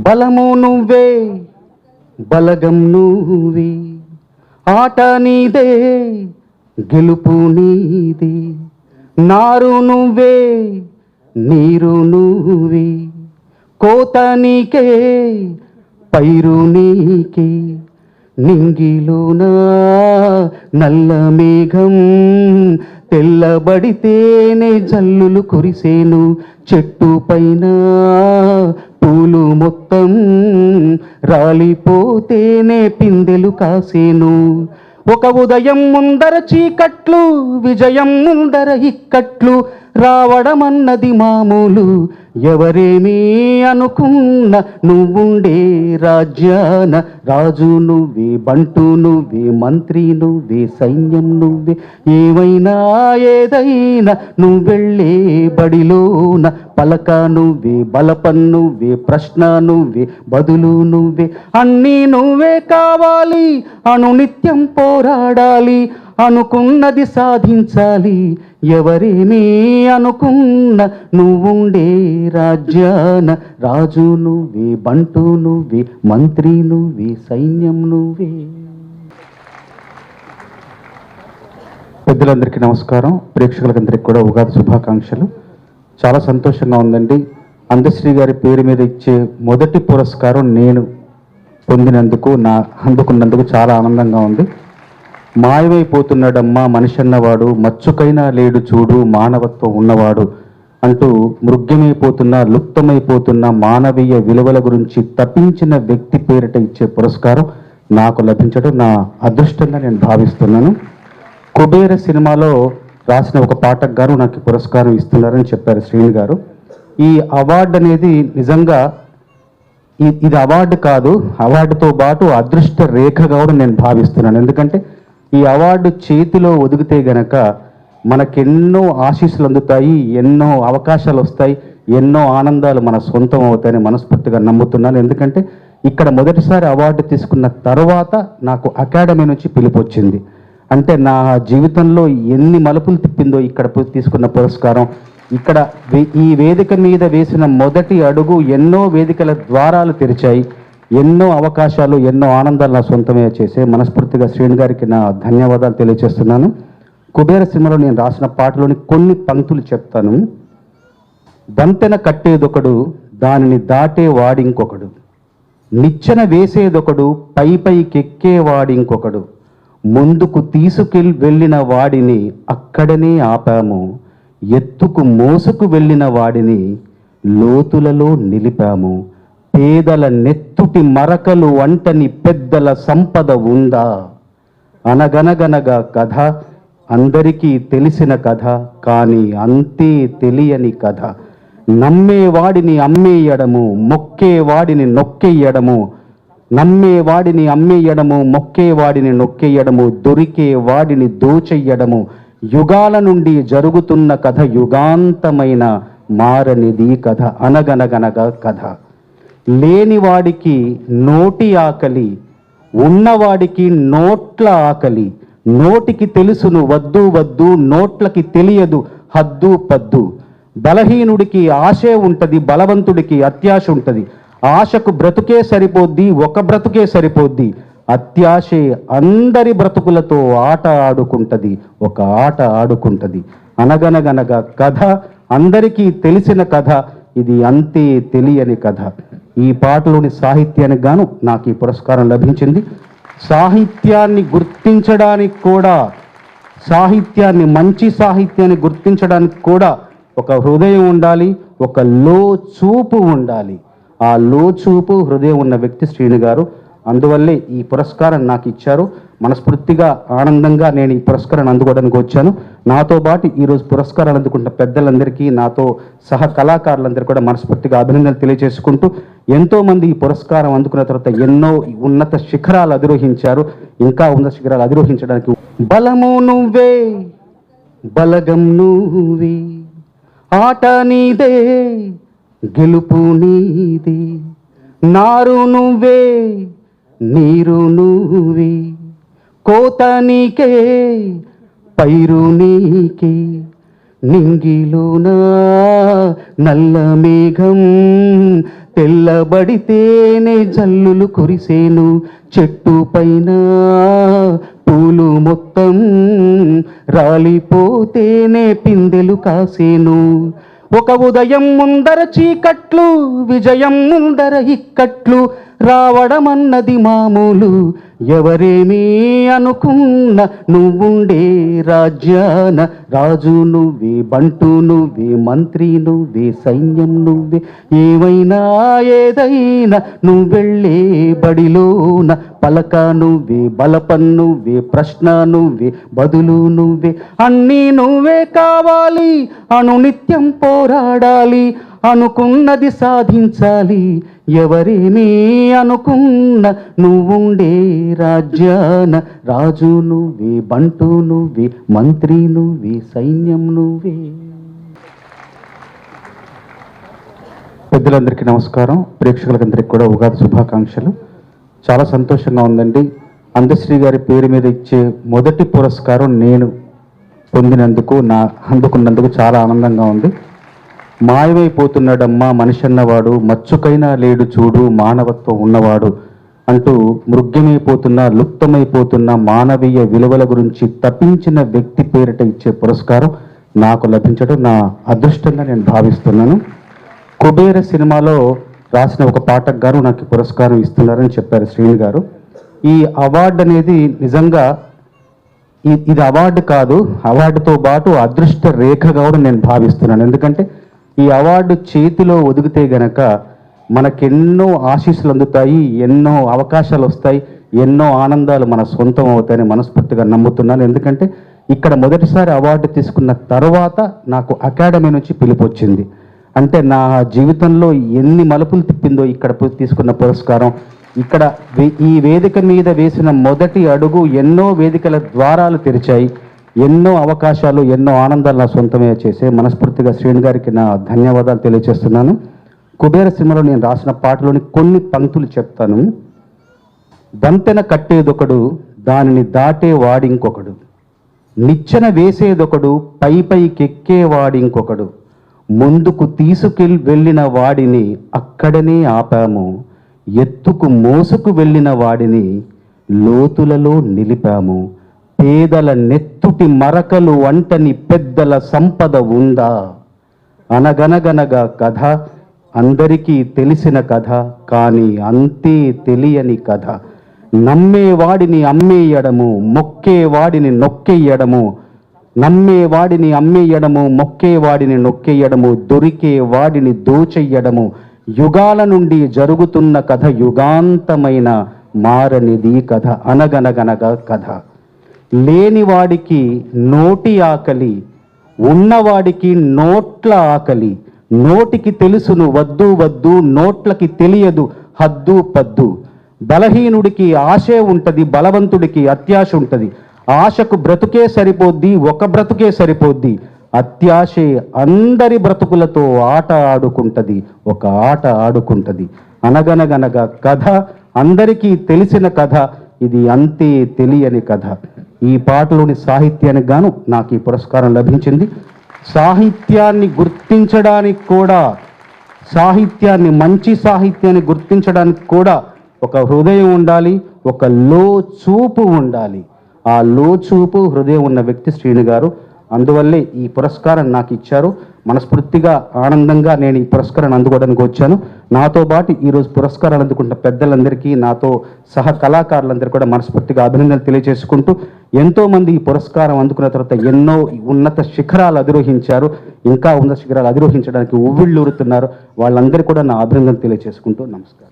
బలము నువ్వే బలగం నువ్వే, ఆట నీదే గెలుపు నీదే, నారు నువ్వే నీరు నువ్వే, కోత నీకే పైరు నీకే, నింగిలోనా నల్ల మేఘం తెల్లబడితేనే జల్లులు కురిసేను, చెట్టు పైన పూలు మొత్తం రాలిపోతేనే పిందెలు కాసేను. ఒక ఉదయం ముందర చీకట్లు, విజయం ముందర ఇక్కట్లు, రావడమన్నది మామూలు. ఎవరేమీ అనుకున్న నువ్వుండే రాజ్యాన రాజు నువ్వే, బంటు నువ్వే, మంత్రి నువ్వే, సైన్యం నువ్వే, ఏమైనా ఏదైనా నువ్వెళ్ళే బడిలోన పలక నువ్వే, బలపం నువ్వే, ప్రశ్న నువ్వే, బదులు నువ్వే, అన్నీ నువ్వే కావాలి, అనునిత్యం పోరాడాలి, అనుకున్నది సాధించాలి. ఎవరేమీ అనుకున్న నువ్వుండే రాజ్యాన రాజు నువ్వే, బంటు నువ్వే, మంత్రి నువ్వే, సైన్యం నువ్వే. పెద్దలందరికీ నమస్కారం, ప్రేక్షకులందరికీ కూడా ఉగాది శుభాకాంక్షలు. చాలా సంతోషంగా ఉందండి. అందశ్రీ గారి పేరు మీద ఇచ్చే మొదటి పురస్కారం నేను పొందినందుకు, అందుకున్నందుకు చాలా ఆనందంగా ఉంది. మాయమైపోతున్నాడమ్మా మనిషి అన్నవాడు, మచ్చుకైనా లేడు చూడు మానవత్వం ఉన్నవాడు అంటూ మృగ్యమైపోతున్న, లుప్తమైపోతున్న మానవీయ విలువల గురించి తప్పించిన వ్యక్తి పేరిట ఇచ్చే పురస్కారం నాకు లభించడం నా అదృష్టంగా నేను భావిస్తున్నాను. కుబేర సినిమాలో రాసిన ఒక పాటకు గాను నాకు పురస్కారం ఇస్తున్నారని చెప్పారు శ్రీని గారు. ఈ అవార్డు అనేది నిజంగా ఇది అవార్డు కాదు, అవార్డుతో పాటు అదృష్ట రేఖగా కూడా నేను భావిస్తున్నాను. ఎందుకంటే ఈ అవార్డు చేతిలో ఒదిగితే గనక మనకెన్నో ఆశీస్సులు అందుతాయి, ఎన్నో అవకాశాలు వస్తాయి, ఎన్నో ఆనందాలు మన సొంతం అవుతాయని మనస్ఫూర్తిగా నమ్ముతున్నాను. ఎందుకంటే ఇక్కడ మొదటిసారి అవార్డు తీసుకున్న తర్వాత నాకు అకాడమీ నుంచి పిలుపు వచ్చింది. అంటే నా జీవితంలో ఎన్ని మలుపులు తిప్పిందో ఇక్కడ తీసుకున్న పురస్కారం. ఇక్కడ ఈ వేదిక మీద వేసిన మొదటి అడుగు ఎన్నో వేదికల ద్వారాలు తెరిచాయి, ఎన్నో అవకాశాలు, ఎన్నో ఆనందాలు నా సొంతమే చేసే. మనస్ఫూర్తిగా శ్రీని గారికి నా ధన్యవాదాలు తెలియజేస్తున్నాను. కుబేర సినిమాలో నేను రాసిన పాటలోని కొన్ని పంక్తులు చెప్తాను. దంతెన కట్టేదొకడు, దానిని దాటే వాడింకొకడు, నిచ్చెన వేసేదొకడు, పై పైకెక్కేవాడింకొకడు, ముందుకు వెళ్ళిన వాడిని అక్కడనే ఆపాము, ఎత్తుకు మోసుకు వెళ్ళిన వాడిని లోతులలో నిలిపాము, పేదల నెత్తుటి మరకలు వంటని పెద్దల సంపద ఉందా, అనగనగనగా కథ అందరికీ తెలిసిన కథ, కానీ అంతే తెలియని కథ, నమ్మేవాడిని అమ్మేయడము, మొక్కేవాడిని నొక్కేయడము, నమ్మేవాడిని అమ్మేయడము, మొక్కేవాడిని నొక్కేయడము, దొరికే వాడిని దోచెయ్యడము, యుగాల నుండి జరుగుతున్న కథ, యుగాంతమైన మారనిది కథ, అనగనగనగా కథ. లేనివాడికి నోటి ఆకలి, ఉన్నవాడికి నోట్ల ఆకలి, నోటికి తెలుసును వద్దు వద్దు, నోట్లకి తెలియదు హద్దు పద్దు, బలహీనుడికి ఆశే ఉంటుంది, బలవంతుడికి అత్యాశ ఉంటుంది, ఆశకు బ్రతుకే సరిపోద్ది, ఒక బ్రతుకే సరిపోద్ది, అత్యాశే అందరి బ్రతుకులతో ఆట ఆడుకుంటుంది, ఒక ఆట ఆడుకుంటుంది, అనగనగనగా కథ అందరికీ తెలిసిన కథ, ఇది అంతే తెలియని కథ. ఈ పాటలోని సాహిత్యానికి గాను నాకు ఈ పురస్కారం లభించింది. సాహిత్యాన్ని గుర్తించడానికి కూడా, సాహిత్యాన్ని, మంచి సాహిత్యాన్ని గుర్తించడానికి కూడా ఒక హృదయం ఉండాలి, ఒక లోచూపు ఉండాలి. ఆ లోచూపు హృదయం ఉన్న వ్యక్తి శ్రీని గారు. అందువల్లే ఈ పురస్కారం నాకు ఇచ్చారు. మనస్ఫూర్తిగా ఆనందంగా నేను ఈ పురస్కారాన్ని అందుకోవడానికి వచ్చాను. నాతో పాటు ఈరోజు పురస్కారాలు అందుకుంటున్న పెద్దలందరికీ, నాతో సహ కళాకారులందరికీ కూడా మనస్ఫూర్తిగా అభినందనలు తెలియజేసుకుంటూ, ఎంతోమంది ఈ పురస్కారం అందుకున్న తర్వాత ఎన్నో ఉన్నత శిఖరాలు అధిరోహించారు. ఇంకా ఉన్నత శిఖరాలు అధిరోహించడానికి బలము నువ్వే బలగం నువ్వే, ఆట నీదే గెలుపు నీదే, నారు నువ్వే నీరు నువ్వే, కోత నీకే పైరు నీకే, నింగిలోన నల్ల మేఘం తెల్లబడితేనే జల్లులు కురిసేను, చెట్టు పైన పూలు మొత్తం రాలిపోతేనే పిందెలు కాసేను. ఒక ఉదయం ముందర చీకట్లు, విజయం ముందర ఇక్కట్లు, రావడమన్నది మామూలు. ఎవరేమీ అనుకున్న నువ్వుండే రాజ్యాన రాజు నువ్వే, బంటు నువ్వే, మంత్రి నువ్వే, సైన్యం నువ్వే, ఏమైనా ఏదైనా నువ్వెళ్ళే బడిలోన పలక నువ్వే, బలపం నువ్వే, ప్రశ్న నువ్వే, బదులు నువ్వే, అన్నీ నువ్వే కావాలి. అనునిత్యం పోరాడాలి, అనుకున్నది సాధించాలి. ఎవరేమీ అనుకున్న నువ్వుండే రాజ్యాన రాజు నువ్వే, బంటు నువ్వే, మంత్రి నువ్వే, సైన్యం నువ్వే. పెద్దలందరికీ నమస్కారం, ప్రేక్షకులందరికీ కూడా ఉగాది శుభాకాంక్షలు. చాలా సంతోషంగా ఉందండి. అందశ్రీ గారి పేరు మీద ఇచ్చే మొదటి పురస్కారం నేను పొందినందుకు, అందుకున్నందుకు చాలా ఆనందంగా ఉంది. మాయమైపోతున్నాడమ్మా మనిషి అన్నవాడు, మచ్చుకైనా లేడు చూడు మానవత్వం ఉన్నవాడు అంటూ మృగ్యమైపోతున్న, లుప్తమైపోతున్న మానవీయ విలువల గురించి తప్పించిన వ్యక్తి పేరిట ఇచ్చే పురస్కారం నాకు లభించడం నా అదృష్టంగా నేను భావిస్తున్నాను. కుబేర సినిమాలో రాసిన ఒక పాటకు గారు నాకు పురస్కారం ఇస్తున్నారని చెప్పారు శ్రీని గారు. ఈ అవార్డు అనేది నిజంగా ఇది అవార్డు కాదు, అవార్డుతో పాటు అదృష్ట రేఖగా కూడా నేను భావిస్తున్నాను. ఎందుకంటే ఈ అవార్డు చేతిలో ఒదిగితే గనక మనకెన్నో ఆశీస్సులు అందుతాయి, ఎన్నో అవకాశాలు వస్తాయి, ఎన్నో ఆనందాలు మన సొంతం అవుతాయని మనస్ఫూర్తిగా నమ్ముతున్నాను. ఎందుకంటే ఇక్కడ మొదటిసారి అవార్డు తీసుకున్న తర్వాత నాకు అకాడమీ నుంచి పిలుపు వచ్చింది. అంటే నా జీవితంలో ఎన్ని మలుపులు తిప్పిందో ఇక్కడ తీసుకున్న పురస్కారం. ఇక్కడ ఈ వేదిక మీద వేసిన మొదటి అడుగు ఎన్నో వేదికల ద్వారాలు తెరిచాయి, ఎన్నో అవకాశాలు, ఎన్నో ఆనందాలు నా సొంతమే చేసే. మనస్ఫూర్తిగా శ్రీని గారికి నా ధన్యవాదాలు తెలియజేస్తున్నాను. కుబేర సినిమాలో నేను రాసిన పాటలోని కొన్ని పంక్తులు చెప్తాను. దంతెన కట్టేదొకడు, దానిని దాటే వాడింకొకడు, నిచ్చెన వేసేదొకడు, పైకెక్కేవాడింకొకడు, ముందుకు వెళ్ళిన వాడిని అక్కడనే ఆపాము, ఎత్తుకు మోసుకు వెళ్ళిన వాడిని లోతులలో నిలిపాము, పేదల నెత్తుటి మరకలు వంటని పెద్దల సంపద ఉందా. అనగనగనగా కథ, అందరికీ తెలిసిన కథ, కానీ అంతే తెలియని కథ. నమ్మేవాడిని అమ్మేయడము, మొక్కేవాడిని నొక్కేయడము, నమ్మేవాడిని అమ్మేయడము, మొక్కేవాడిని నొక్కేయడము, దొరికే వాడిని దోచెయ్యడము, యుగాల నుండి జరుగుతున్న కథ, యుగాంతమైన మారనిది కథ. అనగనగనగా కథ. లేనివాడికి నోటి ఆకలి, ఉన్నవాడికి నోట్ల ఆకలి. నోటికి తెలుసును వద్దు వద్దు, నోట్లకి తెలియదు హద్దు పద్దు. బలహీనుడికి ఆశే ఉంటుంది, బలవంతుడికి అత్యాశ ఉంటుంది. ఆశకు బ్రతుకే సరిపోద్ది, ఒక బ్రతుకే సరిపోద్ది. అత్యాశే అందరి బ్రతుకులతో ఆట ఆడుకుంటుంది, ఒక ఆట ఆడుకుంటుంది. అనగనగనగా కథ, అందరికీ తెలిసిన కథ, ఇది అంతే తెలియని కథ. ఈ పాటలోని సాహిత్యానికి గాను నాకు ఈ పురస్కారం లభించింది. సాహిత్యాన్ని గుర్తించడానికి కూడా, సాహిత్యాన్ని, మంచి సాహిత్యాన్ని గుర్తించడానికి కూడా ఒక హృదయం ఉండాలి, ఒక లోచూపు ఉండాలి. ఆ లోచూపు, హృదయం ఉన్న వ్యక్తి శ్రీని గారు. అందువల్లే ఈ పురస్కారం నాకు ఇచ్చారు. మనస్ఫూర్తిగా ఆనందంగా నేను ఈ పురస్కారాన్ని అందుకోవడానికి వచ్చాను. నాతో పాటు ఈరోజు పురస్కారాలు అందుకుంటున్న పెద్దలందరికీ, నాతో సహ కళాకారులందరికీ కూడా మనస్ఫూర్తిగా అభినందనలు తెలియజేసుకుంటూ, ఎంతోమంది ఈ పురస్కారం అందుకున్న తర్వాత ఎన్నో ఉన్నత శిఖరాలు అధిరోహించారు, ఇంకా ఉన్నత శిఖరాలు అధిరోహించడానికి ఉవ్విళ్ళూరుతున్నారు. వాళ్ళందరికీ కూడా నా అభినందనలు తెలియజేసుకుంటూ నమస్కారం.